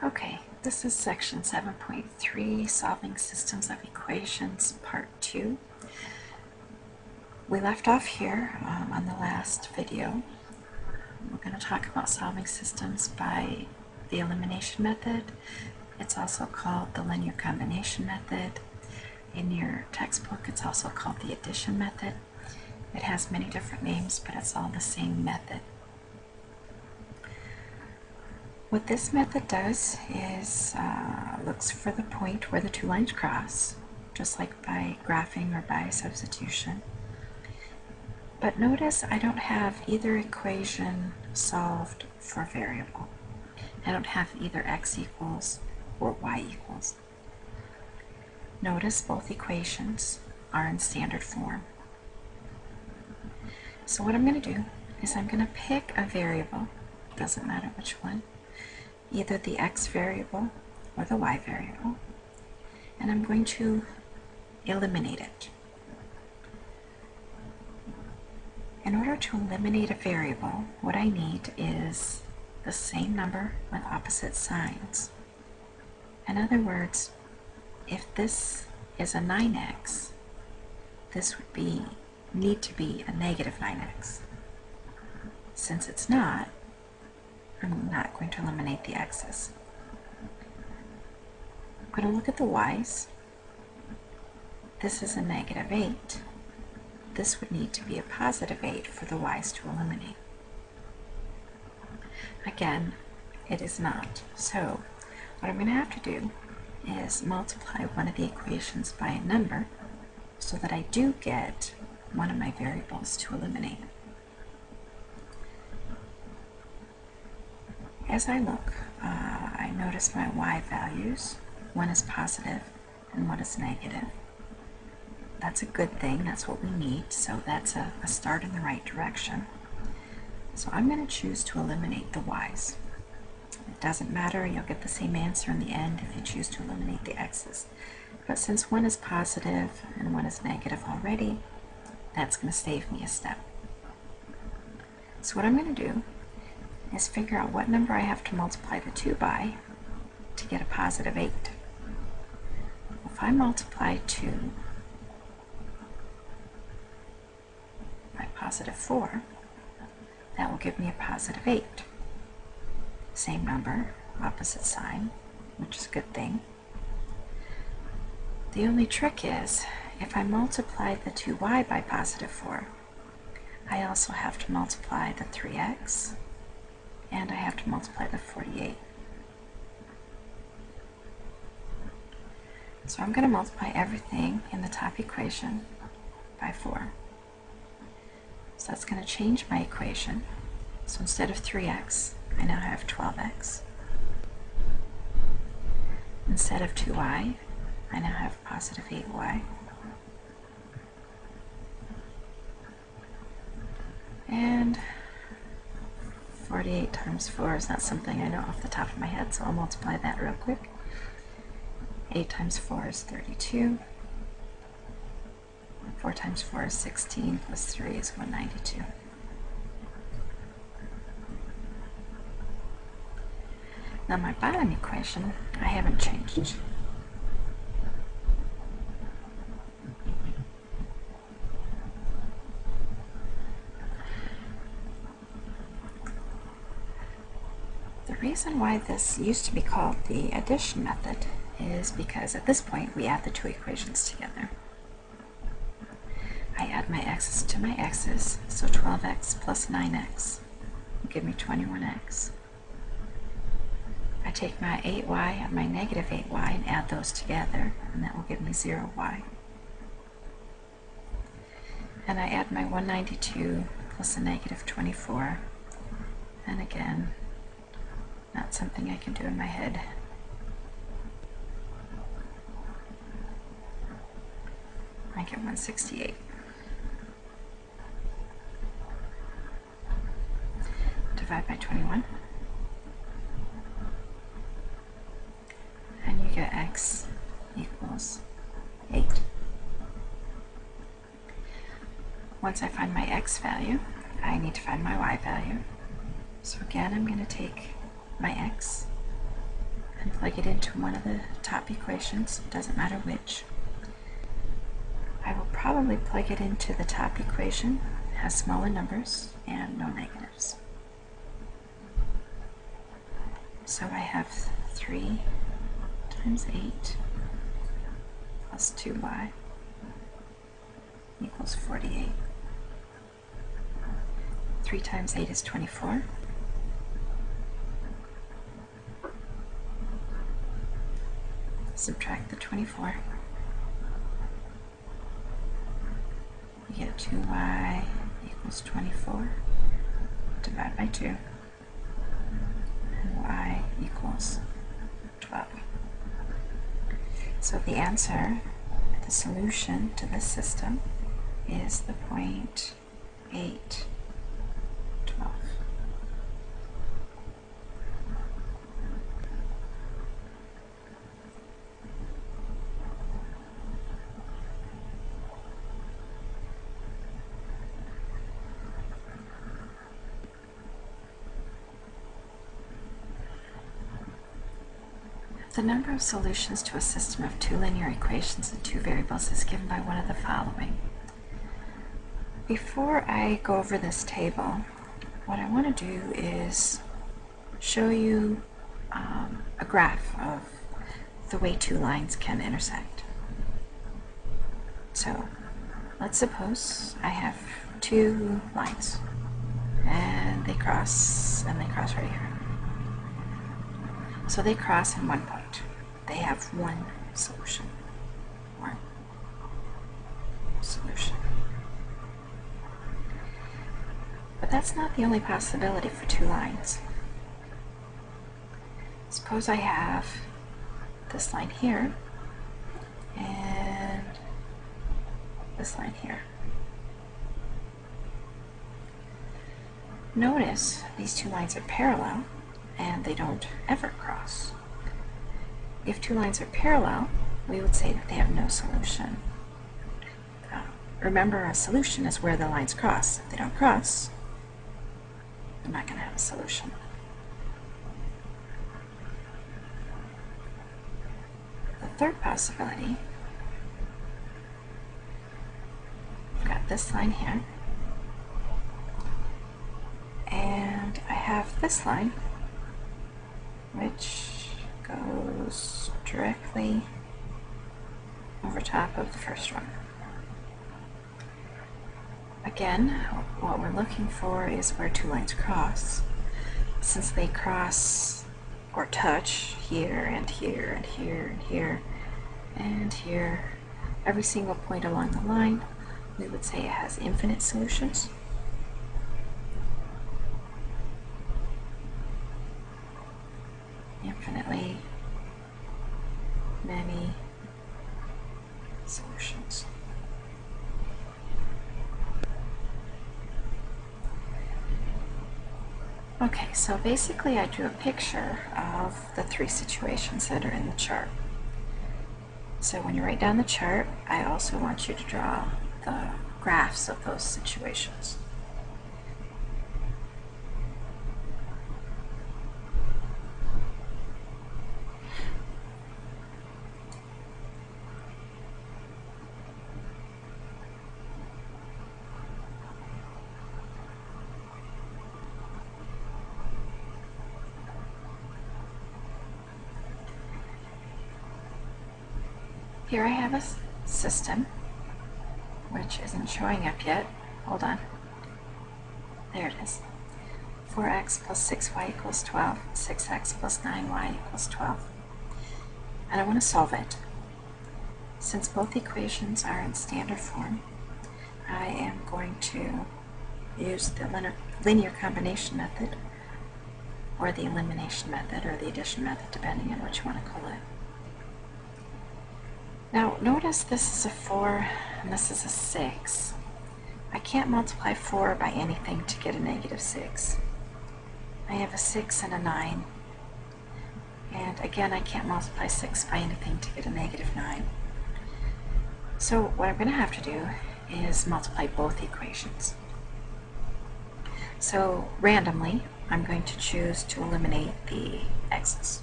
Okay, this is section 7.3, Solving Systems of Equations, part 2. We left off here on the last video. We're going to talk about solving systems by the elimination method. It's also called the linear combination method. In your textbook, it's also called the addition method. It has many different names, but it's all the same method. What this method does is looks for the point where the two lines cross, just like by graphing or by substitution. But notice I don't have either equation solved for a variable. I don't have either x equals or y equals. Notice both equations are in standard form. So what I'm going to do is I'm going to pick a variable, doesn't matter which one, either the x variable or the y variable, and I'm going to eliminate it. In order to eliminate a variable, what I need is the same number with opposite signs. In other words, if this is a 9x, this would need to be a negative 9x. Since it's not, I'm not going to eliminate the x's. I'm going to look at the y's. This is a negative 8. This would need to be a positive 8 for the y's to eliminate. Again, it is not. So what I'm going to have to do is multiply one of the equations by a number so that I do get one of my variables to eliminate. As I look, I notice my y values. One is positive and one is negative. That's a good thing. That's what we need. So that's a start in the right direction. So I'm going to choose to eliminate the y's. It doesn't matter. You'll get the same answer in the end if you choose to eliminate the x's. But since one is positive and one is negative already, that's going to save me a step. So what I'm going to do is figure out what number I have to multiply the 2 by to get a positive 8. If I multiply 2 by positive 4, that will give me a positive 8. Same number, opposite sign, which is a good thing. The only trick is, if I multiply the 2y by positive 4, I also have to multiply the 3x, and I have to multiply the 48. So I'm going to multiply everything in the top equation by 4. So that's going to change my equation. So instead of 3x, I now have 12x. Instead of 2y, I now have positive 8y. And 48 times 4 is not something I know off the top of my head, so I'll multiply that real quick. 8 times 4 is 32. 4 times 4 is 16, plus 3 is 192. Now my bottom equation, I haven't changed. The reason why this used to be called the addition method is because at this point we add the two equations together. I add my x's to my x's, so 12x plus 9x will give me 21x. I take my 8y and my negative 8y and add those together, and that will give me 0y. And I add my 192 plus a negative 24, and again, not something I can do in my head. I get 168. Divide by 21. And you get x equals 8. Once I find my x value, I need to find my y value. So again, I'm going to take my x and plug it into one of the top equations, doesn't matter which. I will probably plug it into the top equation, it has smaller numbers and no negatives. So I have 3 times 8 plus 2y equals 48. 3 times 8 is 24. Subtract the 24. You get 2y equals 24. Divide by 2. And y equals 12. So the answer, the solution to this system, is the point 8, 12. The number of solutions to a system of 2 linear equations and 2 variables is given by one of the following. Before I go over this table, what I want to do is show you a graph of the way 2 lines can intersect. So let's suppose I have 2 lines and they cross right here. So they cross in one point. They have one solution. One solution. But that's not the only possibility for 2 lines. Suppose I have this line here and this line here. Notice these 2 lines are parallel and they don't ever cross. If 2 lines are parallel, we would say that they have no solution. Remember, a solution is where the lines cross. If they don't cross, they're not going to have a solution. The third possibility, I've got this line here, and I have this line, which goes directly over top of the first one. Again, what we're looking for is where 2 lines cross. Since they cross or touch here and here and here and here and here, every single point along the line, we would say it has infinite solutions. Infinitely many solutions. Okay, so basically I drew a picture of the 3 situations that are in the chart. So when you write down the chart, I also want you to draw the graphs of those situations. Here I have a system, which isn't showing up yet. Hold on. There it is. 4x plus 6y equals 12, 6x plus 9y equals 12. And I want to solve it. Since both equations are in standard form, I am going to use the linear combination method, or the elimination method, or the addition method, depending on what you want to call it. Now notice this is a 4 and this is a 6. I can't multiply 4 by anything to get a negative 6. I have a 6 and a 9. And again, I can't multiply 6 by anything to get a negative 9. So what I'm going to have to do is multiply both equations. So randomly, I'm going to choose to eliminate the x's.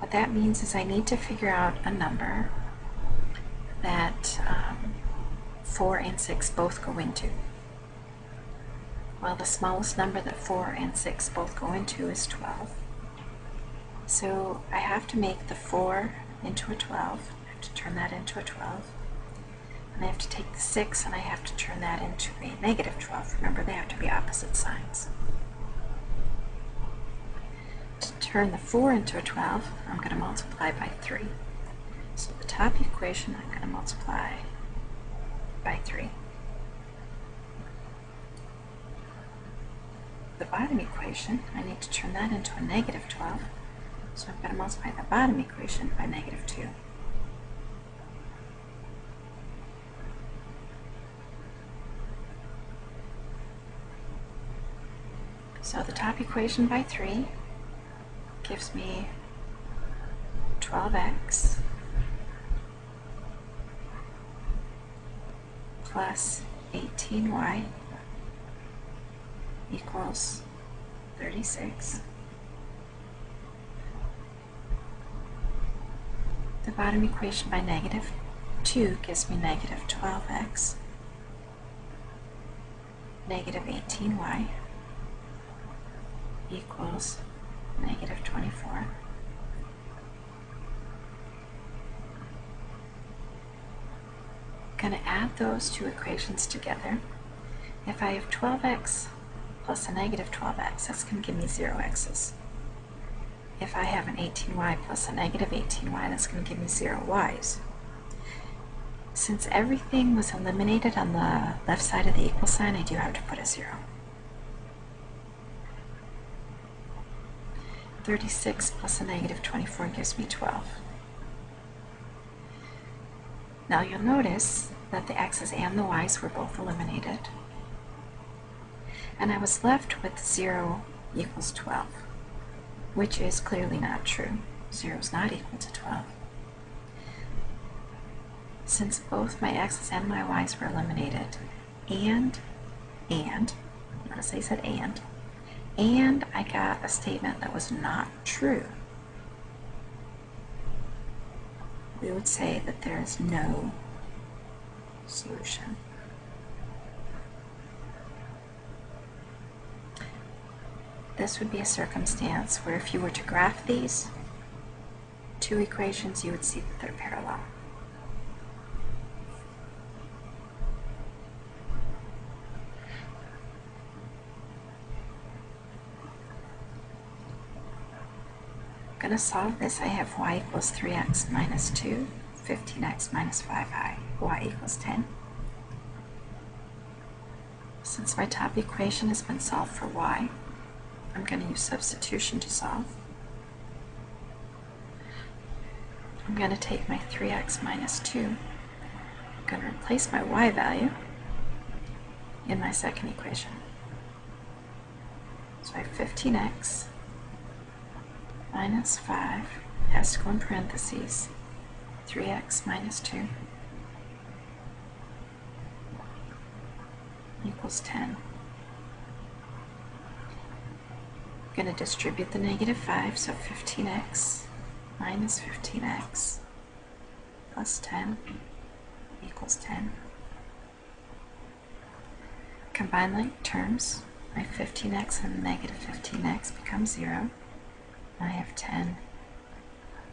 What that means is I need to figure out a number that 4 and 6 both go into. Well, the smallest number that 4 and 6 both go into is 12. So I have to make the 4 into a 12. I have to turn that into a 12. And I have to take the 6 and I have to turn that into a negative 12. Remember, they have to be opposite signs. To turn the 4 into a 12, I'm going to multiply by 3. So the top equation, I'm going to multiply by 3. The bottom equation, I need to turn that into a negative 12. So I'm going to multiply the bottom equation by negative 2. So the top equation by 3 gives me 12x plus 18y equals 36. The bottom equation by negative 2 gives me negative 12x, negative 18y equals negative 24. I'm going to add those two equations together. If I have 12x plus a negative 12x, that's going to give me 0 x's. If I have an 18y plus a negative 18y, that's going to give me 0 y's. Since everything was eliminated on the left side of the equal sign, I do have to put a 0. 36 plus a negative 24 gives me 12. Now you'll notice that the x's and the y's were both eliminated. And I was left with 0 equals 12, which is clearly not true. 0 is not equal to 12. Since both my x's and my y's were eliminated, and, notice I said and I got a statement that was not true, we would say that there is no solution. This would be a circumstance where if you were to graph these two equations, you would see that they're parallel. I'm going to solve this. I have y equals 3x minus 2, 15x minus 5y, y equals 10. Since my top equation has been solved for y, I'm going to use substitution to solve. I'm going to take my 3x minus 2. I'm going to replace my y value in my second equation. So I have 15x minus 5 has to go in parentheses, 3x minus 2 equals 10. I'm going to distribute the negative 5, so 15x minus 15x plus 10 equals 10. Combine like terms, my 15x and negative 15x become 0. I have 10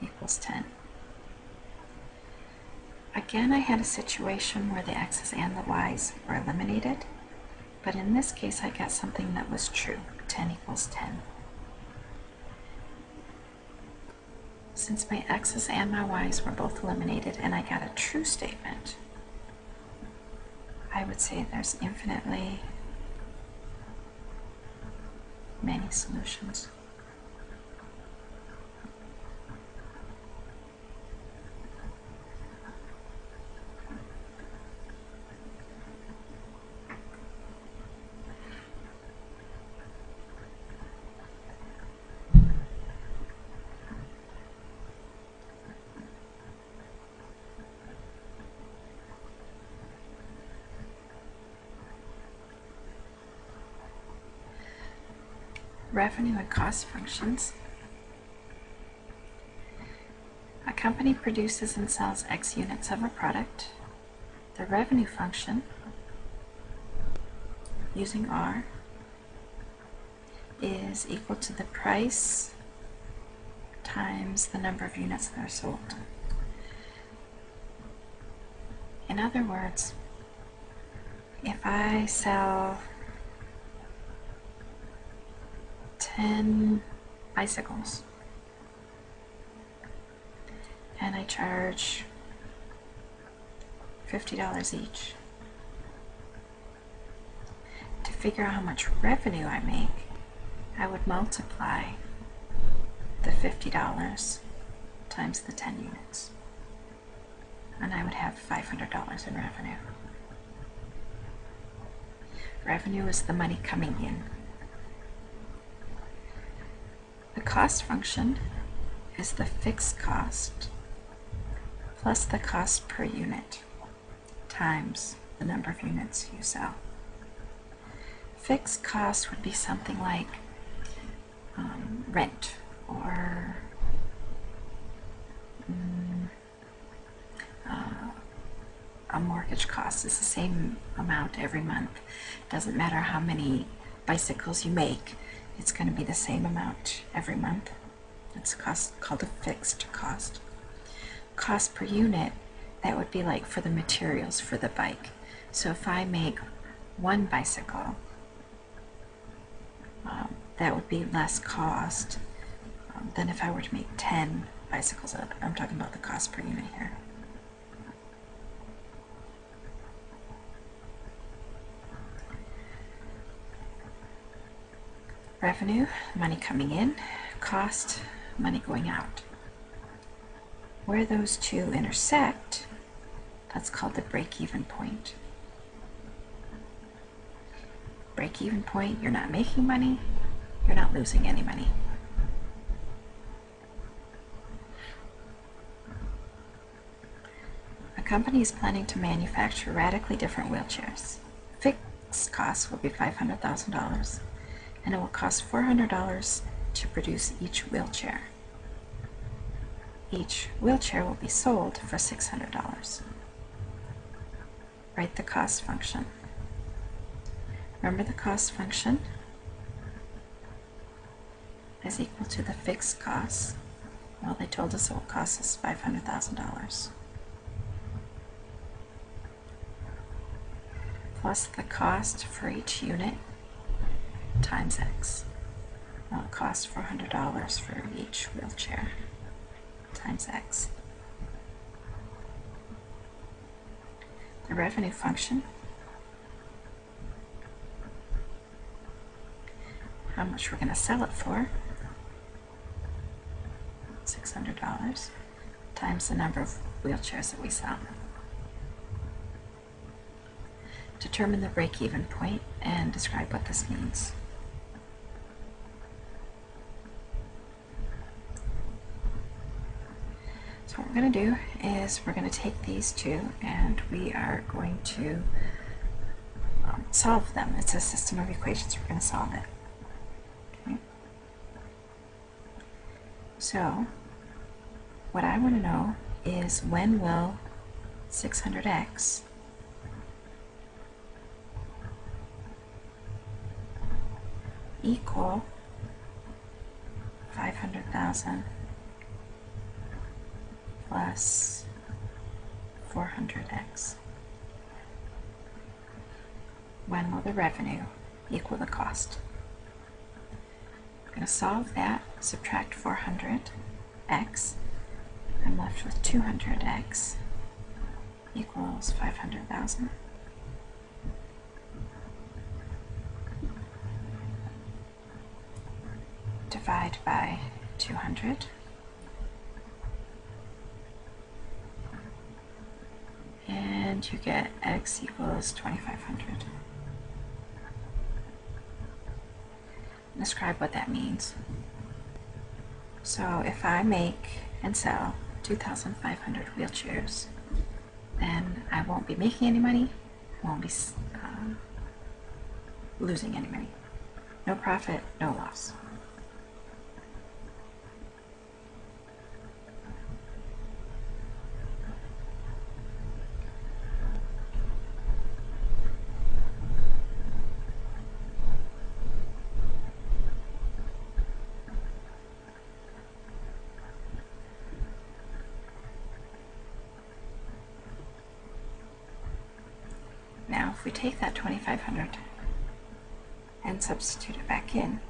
equals 10. Again, I had a situation where the x's and the y's were eliminated, but in this case I got something that was true, 10 equals 10. Since my x's and my y's were both eliminated and I got a true statement, I would say there's infinitely many solutions. Revenue and cost functions. company produces and sells X units of a product. The revenue function, using R, is equal to the price times the number of units that are sold. In other words, if I sell 10 bicycles and I charge $50 each, to figure out how much revenue I make, I would multiply the $50 times the 10 units, and I would have $500 in revenue. Revenue is the money coming in. The cost function is the fixed cost plus the cost per unit times the number of units you sell. Fixed cost would be something like rent or a mortgage cost. It's the same amount every month. Doesn't matter how many bicycles you make, it's going to be the same amount every month. It's called a fixed cost. Cost per unit, that would be like for the materials for the bike. So if I make one bicycle, that would be less cost than if I were to make 10 bicycles. I'm talking about the cost per unit here. Revenue, money coming in. Cost, money going out. Where those two intersect, that's called the break-even point. Break-even point, you're not making money, you're not losing any money. A company is planning to manufacture radically different wheelchairs. Fixed costs will be $500,000, and it will cost $400 to produce each wheelchair. Each wheelchair will be sold for $600. Write the cost function. Remember, the cost function is equal to the fixed cost. Well, they told us it will cost us $500,000. Plus the cost for each unit times X. Well, it costs $400 for each wheelchair times X. The revenue function, how much we're going to sell it for, $600, times the number of wheelchairs that we sell. Determine the break-even point and describe what this means. So what we're going to do is we're going to take these two and we are going to solve them. It's a system of equations. We're going to solve it. Okay. So what I want to know is, when will 600x equal 500,000 plus 400x? When will the revenue equal the cost? I'm going to solve that, subtract 400x. I'm left with 200x equals 500,000. Divide by 200. And you get x equals 2,500. Describe what that means. So if I make and sell 2,500 wheelchairs, then I won't be making any money, won't be losing any money. No profit, no loss. if we take that 2,500 and substitute it back in,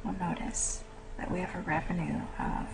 we'll notice that we have a revenue of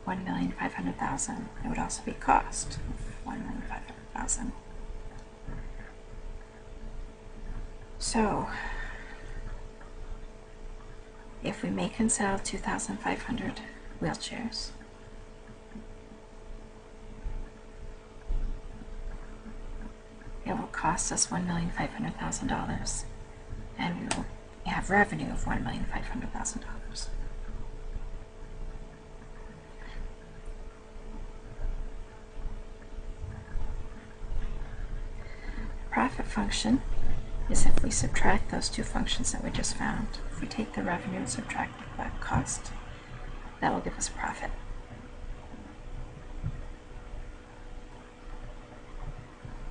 $1,500,000. It would also be cost of $1,500,000. So if we make and sell 2,500 wheelchairs, it will cost us $1,500,000, and we will have revenue of $1,500,000. Profit function is if we subtract those two functions that we just found. If we take the revenue and subtract the cost, that will give us profit.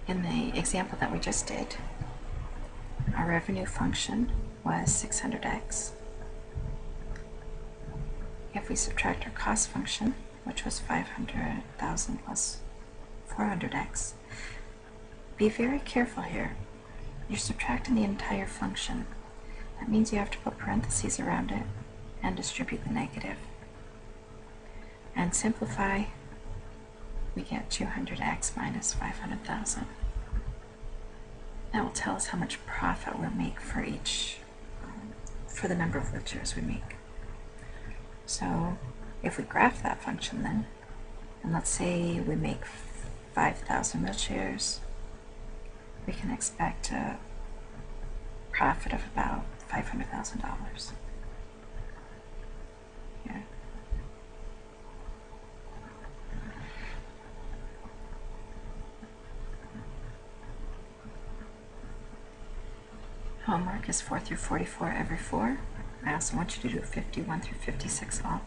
In the example that we just did, our revenue function was 600x. If we subtract our cost function, which was 500,000 plus 400x, be very careful here. You're subtracting the entire function. That means you have to put parentheses around it and distribute the negative. And simplify, we get 200x minus 500,000. That will tell us how much profit we'll make for for the number of wheelchairs we make. So if we graph that function then, and let's say we make 5,000 wheelchairs, we can expect a profit of about $500,000. Here. Homework is 4 through 44 every 4. I also want you to do 51 through 56 all.